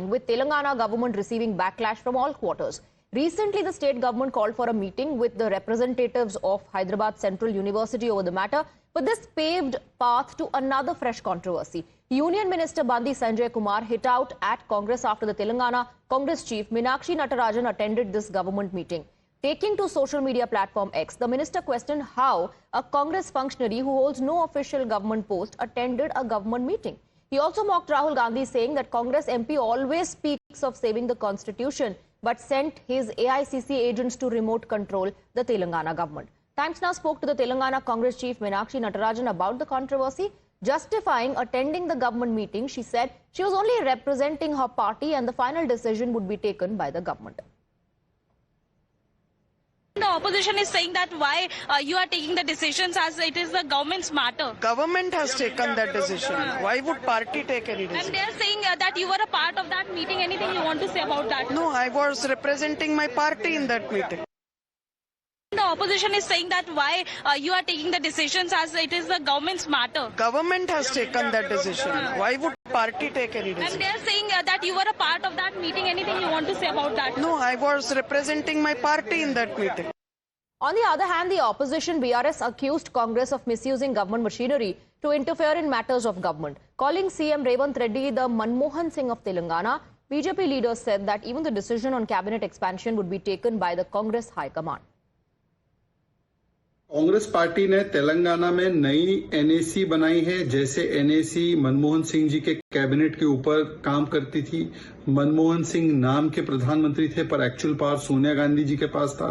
with Telangana government receiving backlash from all quarters. Recently, the state government called for a meeting with the representatives of Hyderabad Central University over the matter, but this paved path to another fresh controversy. Union Minister Bandi Sanjay Kumar hit out at Congress after the Telangana Congress chief Meenakshi Natarajan attended this government meeting. Taking to social media platform X, the minister questioned how a Congress functionary who holds no official government post attended a government meeting. He also mocked Rahul Gandhi, saying that Congress MP always speaks of saving the constitution but sent his AICC agents to remote control the Telangana government. Times Now spoke to the Telangana Congress chief Meenakshi Natarajan about the controversy. Justifying attending the government meeting, she said she was only representing her party and the final decision would be taken by the government. The opposition is saying that why you are taking the decisions as it is the government's matter. Government has taken that decision. Why would party take any decision? And they are saying that you were a part of that meeting. Anything you want to say about that? No, I was representing my party in that meeting. The opposition is saying that why you are taking the decisions as it is the government's matter. Government has taken that decision. Why would party take any decision? And they are saying that you were a part of that meeting. Anything you want to say about that? No, I was representing my party in that meeting. On the other hand, the opposition BRS accused Congress of misusing government machinery to interfere in matters of government. Calling CM Revanth Reddy the Manmohan Singh of Telangana, BJP leaders said that even the decision on cabinet expansion would be taken by the Congress High Command. Congress party ने तेलंगाना में नई NAC बनाई है। जैसे NAC Manmohan Singh ji के cabinet के ऊपर काम करती थी। मनमोहन सिंह नाम के प्रधानमंत्री थे पर एक्चुअल पावर सोनिया गांधी जी के पास था।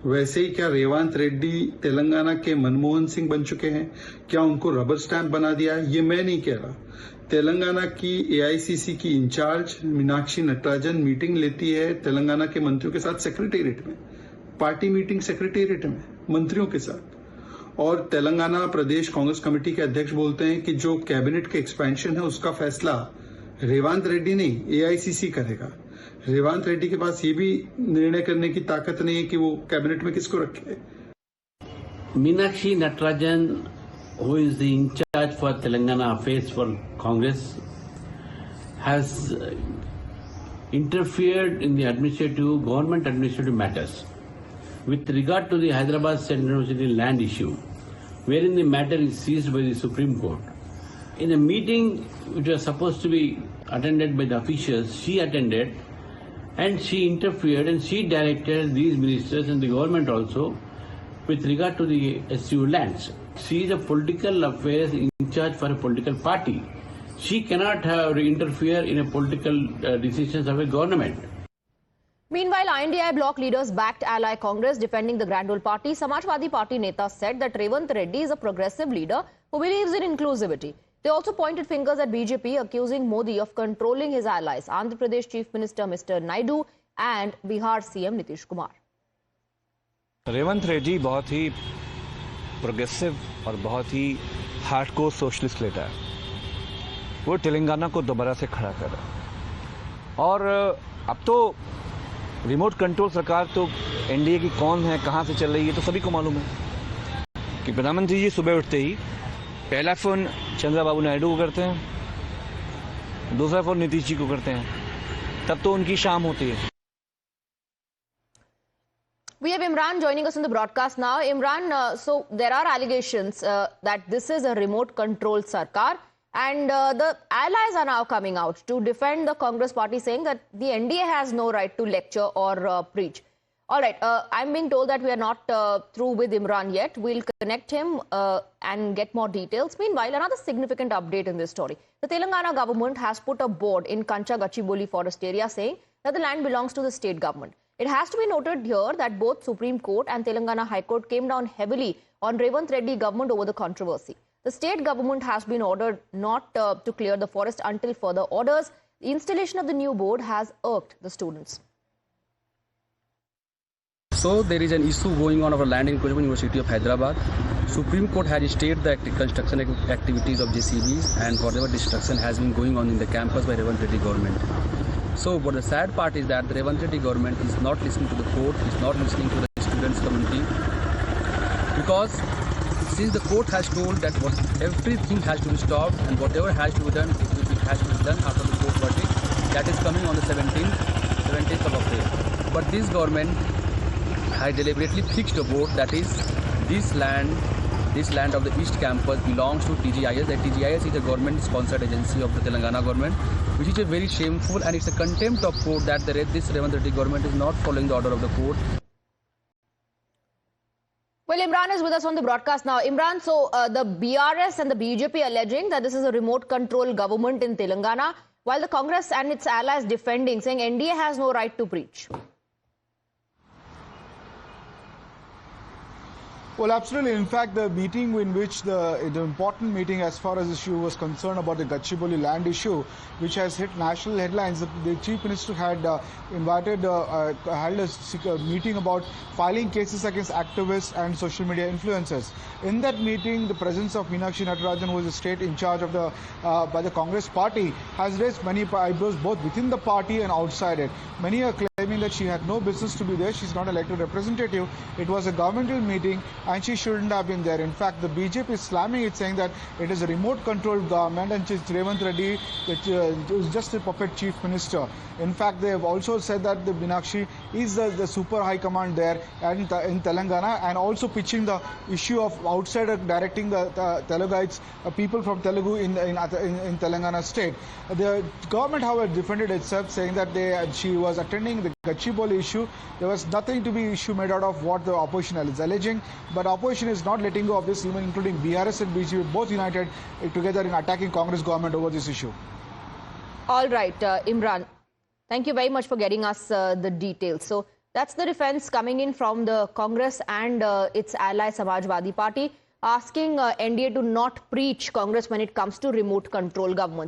वैसे ही क्या रेवंत रेड्डी तेलंगाना के मनमोहन सिंह बन चुके हैं? क्या उनको रबर स्टैंप बना दिया है? ये मैं नहीं कह रहा। तेलंगाना की एआईसीसी की इंचार्ज मीनाक्षी नटराजन मीटिंग लेती है तेलंगाना के मंत्रियों के साथ सेक्रेटेरिएट में। पार्टी मीटिंग सेक्रेटेरिएट में मंत्रियों के साथ। और तेलंगाना प्रदेश कांग्रेस कमेटी के अध्यक्ष बोलते हैं कि जो कैबिनेट के एक्सपेंशन है उसका फैसला रेवंत रेड्डी नहीं एआईसीसी करेगा। रेवंत रेड्डी के पास ये भी निर्णय करने की ताकत नहीं है कि वो कैबिनेट में किसको रखे। Meenakshi Natarajan, who is the in charge for Telangana affairs for Congress, has interfered in the government administrative matters with regard to the Hyderabad Central University land issue, wherein the matter is seized by the Supreme Court. In a meeting which was supposed to be attended by the officials, she attended and she interfered and she directed these ministers and the government also with regard to the SU lands. She is a political affairs in charge for a political party. She cannot interfere in a political decisions of a government. Meanwhile, INDI bloc leaders backed ally Congress defending the Grand Old Party. Samajwadi Party Neta said that Revanth Reddy is a progressive leader who believes in inclusivity. They also pointed fingers at BJP, accusing Modi of controlling his allies, Andhra Pradesh Chief Minister Mr. Naidu and Bihar CM Nitish Kumar. Revanth Reddy बहुत ही progressive और बहुत ही hardcore socialist leader है। वो तेलंगाना को दोबारा से खड़ा कर रहा है और अब तो रिमोट कंट्रोल सरकार तो एनडीए की कौन है, कहां से चल रही है, तो सभी को मालूम है कि प्रधानमंत्री जी सुबह उठते ही पहला फोन चंद्रबाबू नायडू को करते हैं, दूसरा फोन नीतीश जी को करते हैं, तब तो उनकी शाम होती है। We have Imran joining us on the broadcast now. Imran, so there are allegations that this is a remote controlled sarkar, and the allies are now coming out to defend the Congress party, saying that the NDA has no right to lecture or preach. All right, I'm being told that we are not through with Imran yet. We'll connect him and get more details. Meanwhile, another significant update in this story. The Telangana government has put a board in Kancha Gachibowli forest area saying that the land belongs to the state government. It has to be noted here that both Supreme Court and Telangana High Court came down heavily on Revanth Reddy government over the controversy. The state government has been ordered not to clear the forest until further orders. The installation of the new board has irked the students. So there is an issue going on over land in Kochi University of Hyderabad. Supreme Court has stayed the construction activities of JCBs and whatever destruction has been going on in the campus by Revanth Reddy government. So what the sad part is that the Revanth Reddy government is not listening to the court, is not listening to the students community, because since the court has told that everything has to be stopped and whatever has to be done, it has to be done after the court verdict. that is coming on the 17th of April. But this government has deliberately fixed a vote, that is this land of the East Campus belongs to TGIS. That TGIS is a government-sponsored agency of the Telangana government, which is a very shameful, and it's a contempt of court that this Revanth Reddy government is not following the order of the court. Well, Imran is with us on the broadcast now. Imran, so the BRS and the BJP alleging that this is a remote control government in Telangana, while the Congress and its allies defending, saying NDA has no right to preach. Well, absolutely. In fact, the meeting in which the important meeting as far as the issue was concerned about the Gachibowli land issue, which has hit national headlines, the Chief Minister had held a meeting about filing cases against activists and social media influencers. In that meeting, the presence of Meenakshi Natarajan, who is the state in charge of by the Congress party, has raised many eyebrows both within the party and outside it. Many are claiming that she had no business to be there. She's not an elected representative. It was a governmental meeting and she shouldn't have been there. In fact, the BJP is slamming it, saying that it is a remote-controlled government and it's Revanth Reddy is just a puppet chief minister. In fact, they have also said that the Meenakshi is the super high command there and in Telangana, and also pitching the issue of outsider directing the Telugites, people from Telugu in Telangana state. The government, however, defended itself, saying that she was attending the Gachibowli issue. There was nothing to be issue made out of what the opposition is alleging, but opposition is not letting go of this, even including BRS and BJP, both united together in attacking Congress government over this issue. All right, Imran, thank you very much for getting us the details. So that's the defense coming in from the Congress and its ally Samajwadi Party, asking NDA to not preach Congress when it comes to remote control governments.